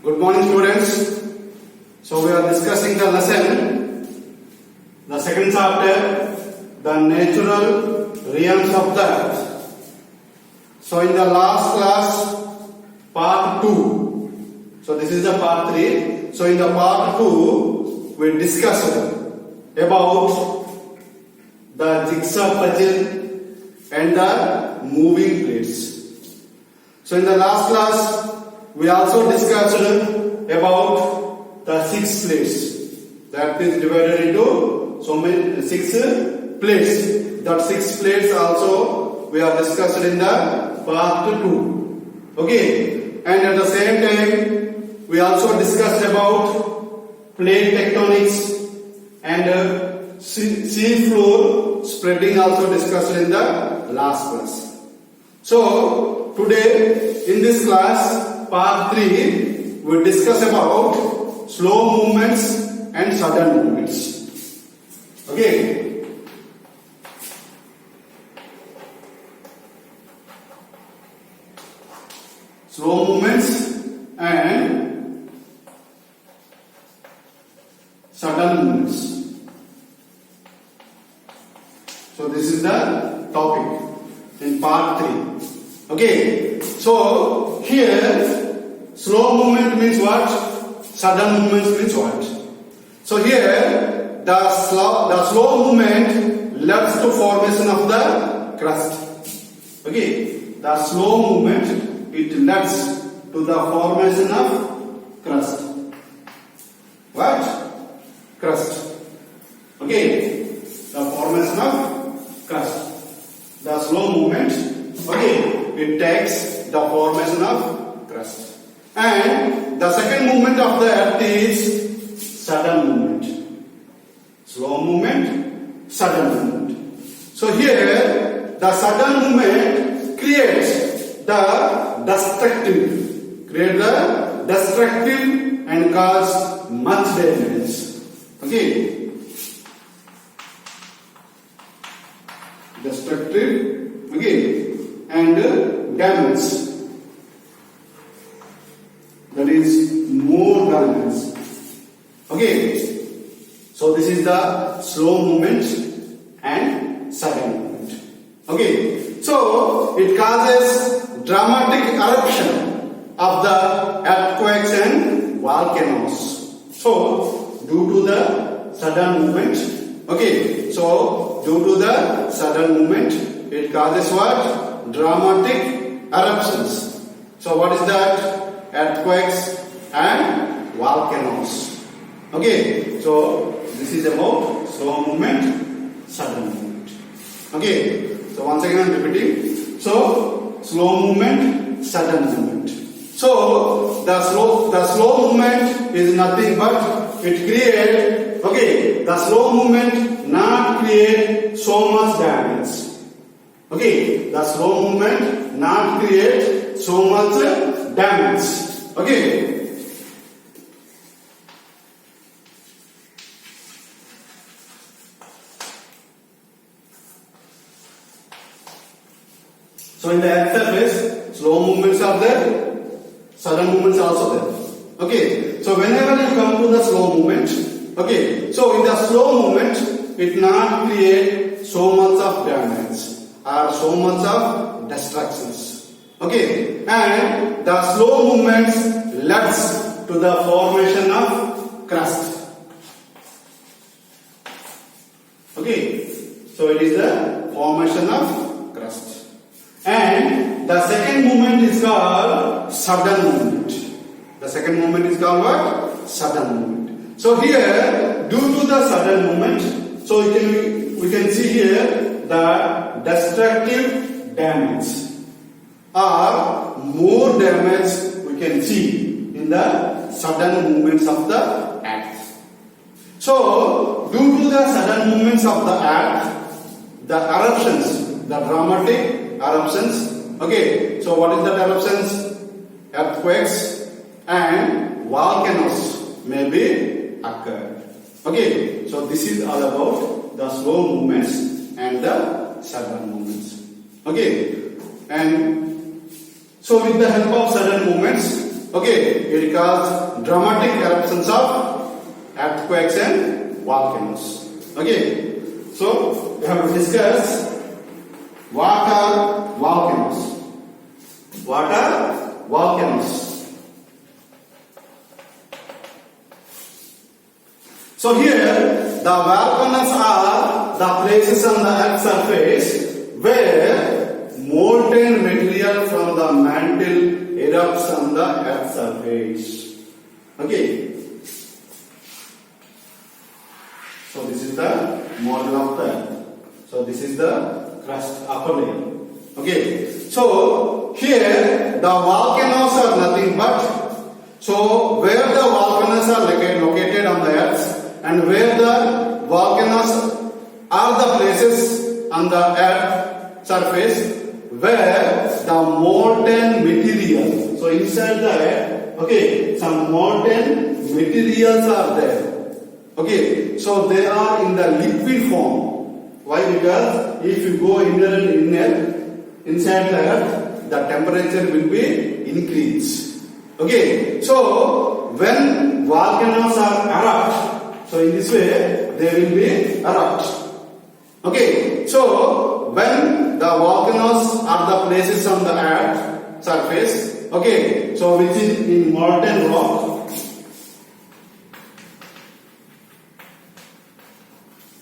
Good morning, students. So we are discussing the lesson, the second chapter, the natural realms of the earth. So in the last class, part 2. So this is the part 3. So in the part 2, we discussed about the jigsaw puzzle and the moving plates. So in the last class, we also discussed about the 6 plates. That is divided into so many 6 plates. That 6 plates also we are discussed in the part 2. Okay. And at the same time, we also discussed about plate tectonics and sea floor spreading, also discussed in the last class. So today in this class, part 3, we discuss about slow movements and sudden movements. Okay. Slow movements and sudden movements. So this is the topic in part 3. Okay. So here slow movement means what? Sudden movement means what? So here the slow movement leads to formation of the crust. Okay. The slow movement, it leads to the formation of crust. What? Crust. Okay. The formation of crust. The slow movement, okay, it takes the formation of crust. And the second movement of the earth is sudden movement. Slow movement, sudden movement. So here the sudden movement creates the destructive and cause much damage. Okay. Destructive, okay, and damage. That is more damage. Okay. So this is the slow movement and sudden movement. Okay. So it causes dramatic eruption of the earthquakes and volcanoes. So due to the sudden movement, okay. So due to the sudden movement, it causes what? Dramatic eruptions. So what is that? Earthquakes and volcanoes. Okay. So this is about slow movement, sudden movement. Okay. So once again I am repeating. So slow movement, sudden movement. So the slow movement is nothing but it create, okay, the slow movement not create so much damage. Okay, the slow movement not create so much damage. Okay. So in the earth surface, slow movements are there, sudden movements are also there. Okay. So whenever you come to the slow movement, okay, so in the slow movement, it not create so much of damage or so much of destructions. Okay. And the slow movements leads to the formation of crust. Okay. So it is the formation of crust. And the second movement is called sudden movement. The second movement is called what? Sudden movement. So here, due to the sudden movement, so we can see here the destructive damage or more damage we can see in the sudden movements of the earth. So due to the sudden movements of the earth, the eruptions, the dramatic eruptions, okay, so what is the eruptions? Earthquakes and volcanoes may be occurred. Okay, so this is all about the slow movements and the sudden movements. Okay, and so with the help of sudden movements, Okay, it causes dramatic eruptions of earthquakes and volcanoes. Okay, so we have to discuss what are volcanoes. What are volcanoes? So here, the volcanoes are the places on the earth's surface where molten material from the mantle erupts on the earth's surface. Okay. So this is the model of the earth. So this is the crust, upper layer. Okay. So here the volcanoes are nothing but, so where the volcanoes are located on the earth, and where the volcanoes are the places on the earth surface where the molten material, so inside the earth, okay, some molten materials are there. Okay, so they are in the liquid form. Why? Because if you go inside the earth, the temperature will be increased. Okay, so when volcanoes are erupt, so in this way they will be erupt. Okay, so when the volcanoes are the places on the earth surface, okay, so which is in molten rock.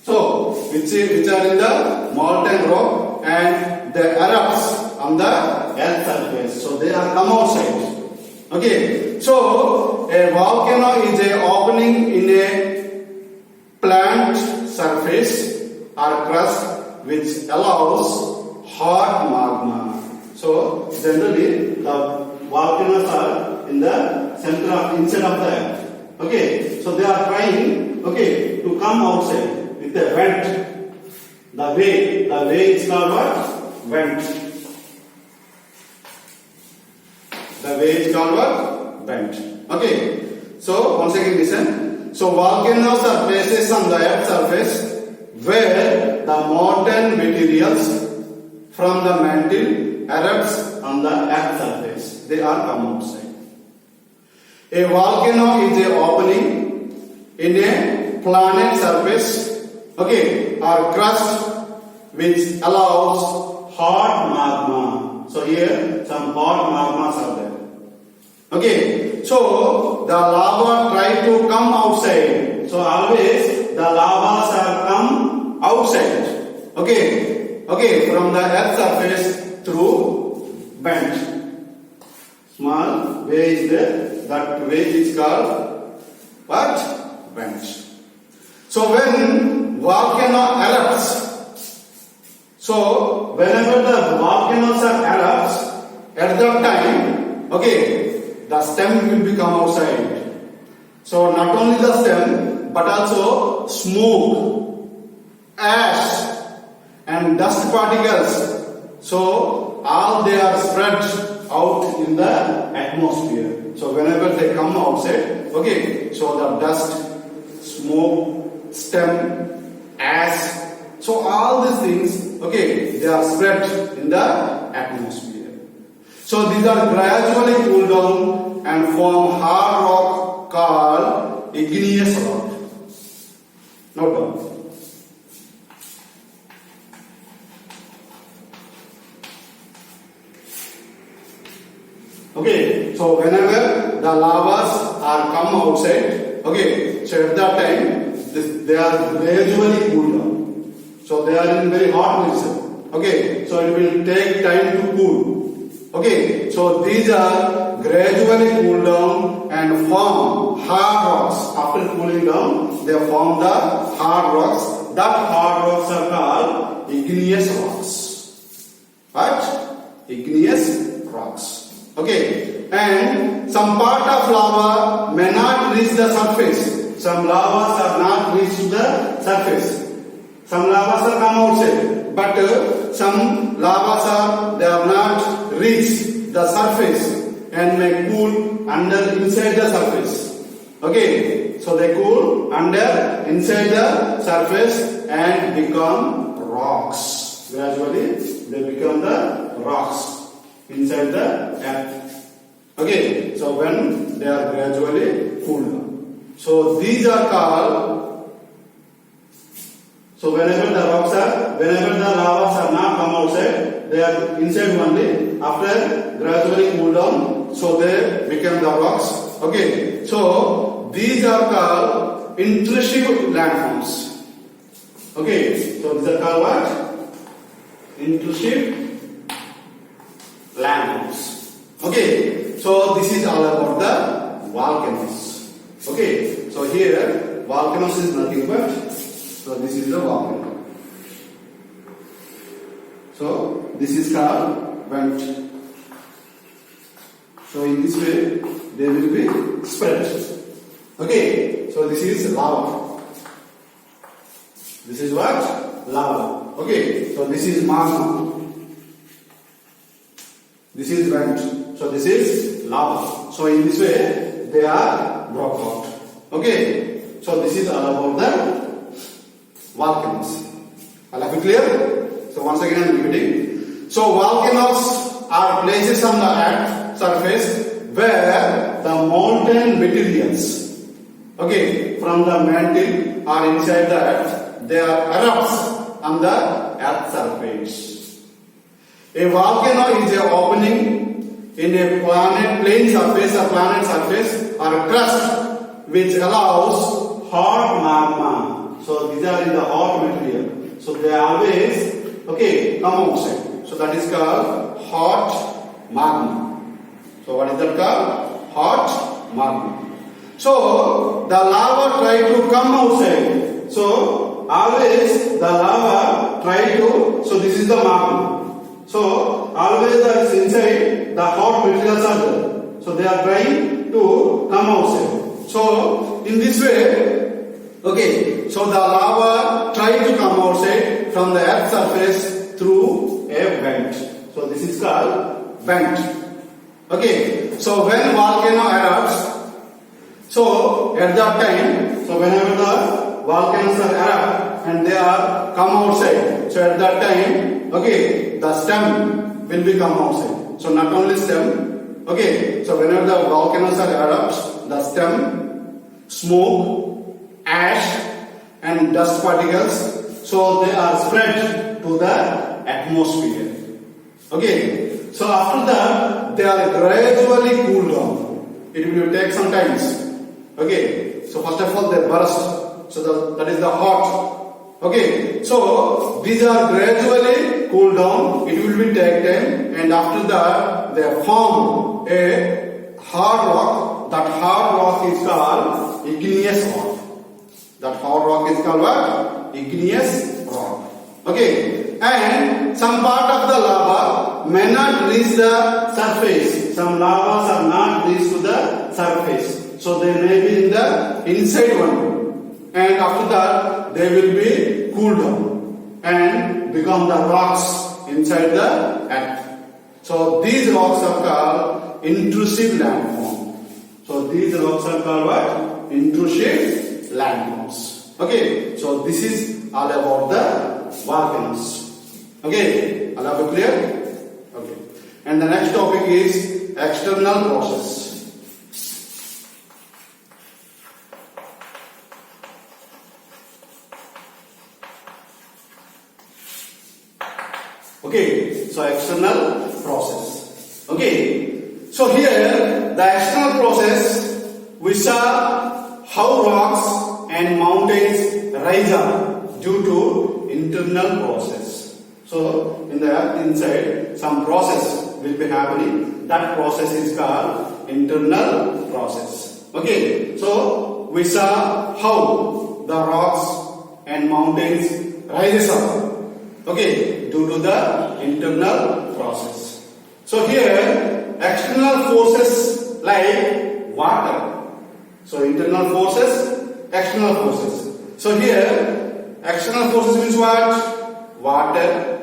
So which are in the molten rock and they erupts on the earth surface. So they are come outside. Okay, so a volcano is a opening in a plant surface or crust which allows hot magma. So generally the volcanoes are in the center of inside of the earth. Okay, so they are trying, okay, to come outside with a vent. The way is called what? Vent. The way is called what? Vent. Okay, so once again listen. So volcanoes are places on the earth's surface where the molten materials from the mantle erupts on the earth's surface. They are come outside. A volcano is a opening in a planet surface, okay, or crust which allows hot magma. So here some hot magmas are there. Okay, so the lava try to come outside. So always the lavas are come outside. Okay, from the earth surface through vent. Small way is there. That way is called what? Vent. So when volcano erupts, so whenever the volcanoes are erupts, at that time, okay, the stem will become outside. So not only the stem, but also smoke, ash, and dust particles. So all they are spread out in the atmosphere. So whenever they come outside, okay, so the dust, smoke, stem, ash, so all these things, okay, they are spread in the atmosphere. So these are gradually cool down and form hard rock called igneous rock. Note down. Okay, so whenever the lavas are come outside, okay, so at that time they are gradually cool down. So they are in very hot position. Okay, so it will take time to cool. Okay, so these are gradually cool down and form hard rocks. After cooling down, they form the hard rocks. That hard rocks are called igneous rocks. What? Igneous rocks. Okay, and some part of lava may not reach the surface. Some lavas are not reached to the surface. Some lavas are come outside, but some lavas they are not reached the surface and may cool inside the surface. Okay, so they cool inside the surface and become rocks. Gradually, they become the rocks inside the earth. Okay, so when they are gradually cooled down. So these are called, so whenever the lavas are not come outside, they are inside only. After gradually cool down, so they become the rocks. Okay, so these are called intrusive landforms. Okay, so these are called what? Intrusive landforms. Okay, so this is all about the volcanoes. Okay, so here volcanoes is nothing but, so this is the volcano. So this is called vent. So in this way they will be spread. Okay, so this is lava. This is what? Lava. Okay, so this is magma. This is vent. So this is lava. So in this way they are broke out. Okay, so this is all about the volcanoes. All of it clear? So once again I am repeating. So volcanoes are places on the earth surface where the molten materials, okay, from the mantle or inside the earth, they are erupts on the earth surface. A volcano is a opening in a plane surface, a planet surface, or a crust which allows hot magma. So these are in the hot material. So they always, okay, come outside. So that is called hot magma. So what is that called? Hot magma. So the lava try to come outside. So always the lava try to, so this is the magma. So always that is inside the hot materials are there. So they are trying to come outside. So in this way, okay, so the lava try to come outside from the earth surface through a vent. So this is called vent. Okay, so when volcano erupts, so at that time, so whenever the volcanoes are erupt and they are come outside, so at that time, okay, the stem will be come outside. So not only stem, okay, so whenever the volcanoes are erupt, the stem, smoke, ash and dust particles, so they are spread to the atmosphere. Okay, so after that they are gradually cooled down. It will take some time. Okay, so first of all they burst. So that is the hot. Okay, so these are gradually cooled down. It will be take time, and after that they form a hard rock. That hard rock is called igneous rock. That hard rock is called what? Igneous rock. Okay, and some part of the lava may not reach the surface. Some lavas are not reached to the surface. So they may be in the inside one. And after that they will be cooled down and become the rocks inside the earth. So these rocks are called intrusive landforms. So these rocks are called what? Intrusive landforms. Okay, so this is all about the volcanoes. Okay, all of it clear? Okay. And the next topic is external process. Okay, so external process. Okay, so here the external process, we saw how rocks and mountains rise up due to internal process. So in the earth inside some process will be happening. That process is called internal process. Okay, so we saw how the rocks and mountains rises up. Okay, due to the internal process. So here external forces like water. So internal forces, external forces. So here external forces means what? Water,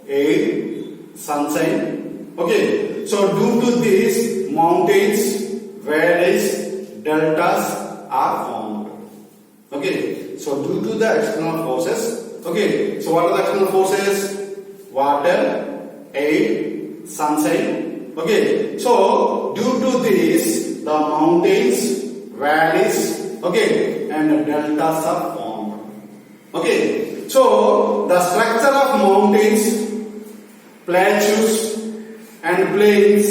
air, sunshine. Okay, so due to these mountains, valleys, deltas are formed. Okay, so due to the external forces. Okay, so what are the external forces? Water, air, sunshine. Okay, so due to the mountains, valleys, okay, and deltas are formed. Okay, so the structure of mountains, plateaus, and plains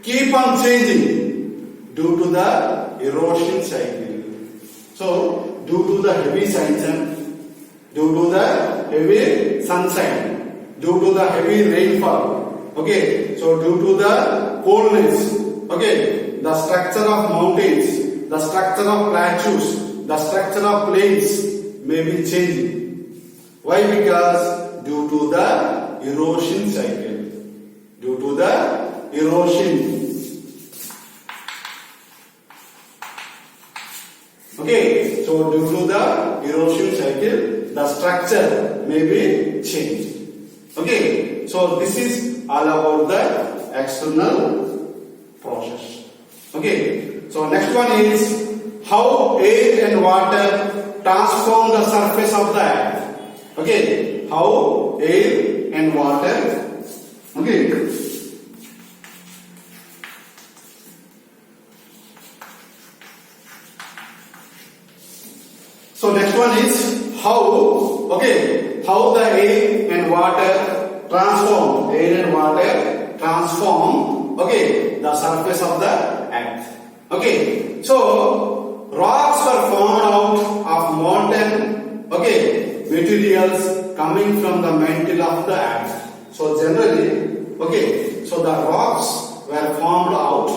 keep on changing due to the erosion cycle. So, due to the heavy sunshine, due to the heavy sunshine, due to the heavy rainfall, okay, so due to the coldness, okay, the structure of mountains, the structure of plateaus, the structure of plains may be changing. Why? Because due to the erosion cycle. Due to the erosion. Okay, so due to the erosion cycle, the structure may be changed. Okay, so this is all about the external process. Okay, so next one is how air and water transform the surface of the earth. Okay, how air and water. Okay. So next one is how the air and water transform the surface of the earth. Okay, so rocks were formed out of molten materials coming from the mantle of the earth. So generally, so the rocks were formed out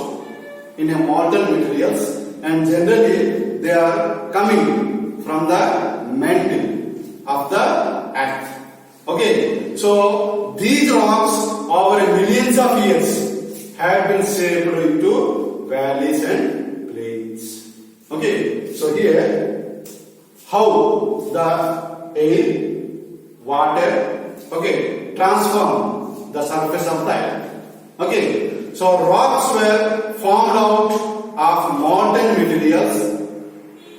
in a molten materials, and generally they are coming from the mantle of the earth. Okay, so these rocks over millions of years have been shaped into valleys and plains. Okay, so here how the air, water, transform the surface of the earth. Okay, so rocks were formed out of molten materials,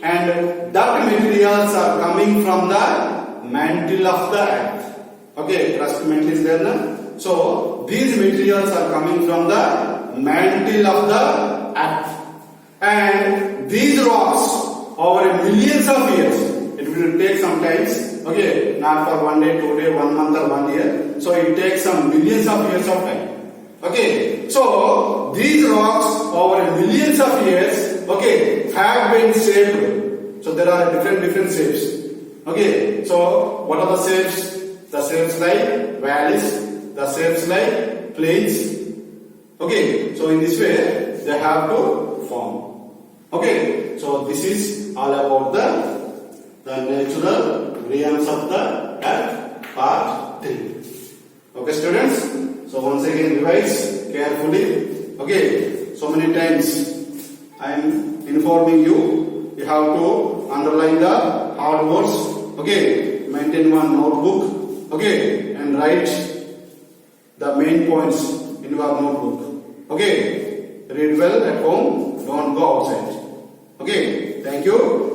and that materials are coming from the mantle of the earth. Okay, crust mantle is there now. So these materials are coming from the mantle of the earth, and these rocks over millions of years. It will take some times. Okay, not for 1 day, 2 days, 1 month or 1 year. So it takes some millions of years of time. Okay, so these rocks over millions of years, have been shaped. So there are different shapes. Okay, so what are the shapes? The shapes like valleys, the shapes like plains. Okay, so in this way they have to form. Okay, so this is all about the natural realms of the earth, part 3. Okay, students. So once again revise carefully. Okay, so many times I am informing you. You have to underline the hard words. Okay, maintain one notebook. Okay, and write the main points in your notebook. Okay, read well at home. Don't go outside. Okay, thank you.